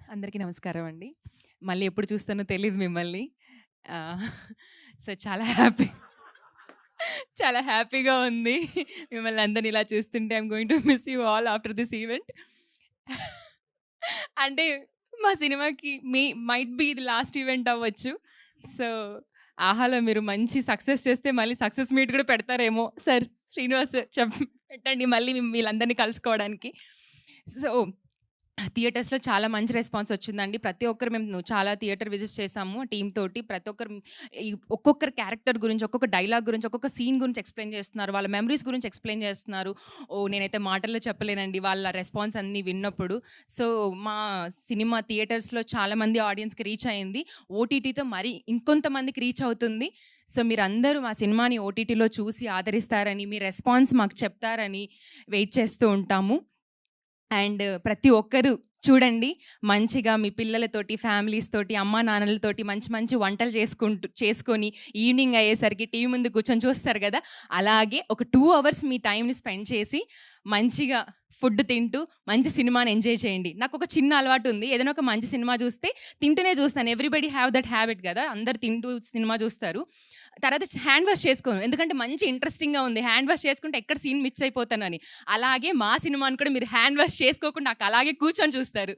అందరికీ నమస్కారం అండి. మళ్ళీ ఎప్పుడు చూస్తానో తెలీదు మిమ్మల్ని. సో, చాలా హ్యాపీగా ఉంది. మిమ్మల్ని అందరిని ఇలా చూస్తుంటే I'm going to miss you all after this event. అంటే మా సినిమాకి మైట్ బి ఇది లాస్ట్ ఈవెంట్ అవ్వచ్చు. సో, ఆహాలో మీరు మంచి సక్సెస్ చేస్తే మళ్ళీ సక్సెస్ మీట్ కూడా పెడతారేమో. సార్ శ్రీనివాస్ సార్ పెట్టండి మళ్ళీ వీళ్ళందరినీ కలుసుకోవడానికి. సో థియేటర్స్‌లో చాలా మంచి రెస్పాన్స్ వచ్చిందండి. ప్రతి ఒక్కరు మేము చాలా థియేటర్ విజిట్స్ చేసాము టీమ్ తోటి. ప్రతి ఒక్కరు ఒక్కొక్కరి క్యారెక్టర్ గురించి, ఒక్కొక్క డైలాగ్ గురించి, ఒక్కొక్క సీన్ గురించి ఎక్స్‌ప్లెయిన్ చేస్తున్నారు. వాళ్ళ మెమరీస్ గురించి ఎక్స్‌ప్లెయిన్ చేస్తున్నారు. నేనైతే మాటల్లో చెప్పలేనండి వాళ్ళ రెస్పాన్స్ అన్నీ విన్నప్పుడు. సో, మా సినిమా థియేటర్స్‌లో చాలా మంది ఆడియన్స్‌కి రీచ్ అయింది. ఓటీటీతో మరి ఇంకొంతమందికి రీచ్ అవుతుంది. సో, మీరందరూ మా సినిమాని ఓటీటీలో చూసి ఆదరిస్తారని, మీ రెస్పాన్స్ మాకు చెప్తారని వెయిట్ చేస్తూ ఉంటాము. అండ్ ప్రతి ఒక్కరు చూడండి. మంచిగా మీ పిల్లలతోటి, ఫ్యామిలీస్ తోటి, అమ్మా నాన్నలతోటి మంచి మంచి వంటలు చేసుకొని ఈవినింగ్ అయ్యేసరికి టీవీ ముందు కూర్చొని చూస్తారు గదా! అలాగే ఒక 2 అవర్స్ మీ టైమ్‌ని స్పెండ్ చేసి మంచిగా ఫుడ్ తింటూ మంచి సినిమాని ఎంజాయ్ చేయండి. నాకొక చిన్న అలవాటు ఉంది. ఏదైనా ఒక మంచి సినిమా చూస్తే తింటూనే చూస్తాను. ఎవ్రీబడీ హావ్ దట్ హాబిట్ గదా! అందరూ తింటూ సినిమా చూస్తారు. తర్వాత హ్యాండ్ వాష్ చేసుకోను. ఎందుకంటే మంచి ఇంట్రెస్టింగ్‌గా ఉంది. హ్యాండ్ వాష్ చేసుకుంటే ఎక్కడ సీన్ మిస్ అయిపోతానని. అలాగే మా సినిమాని కూడా మీరు హ్యాండ్ వాష్ చేసుకోకుండా నాకు అలాగే కూర్చొని చూస్తారు.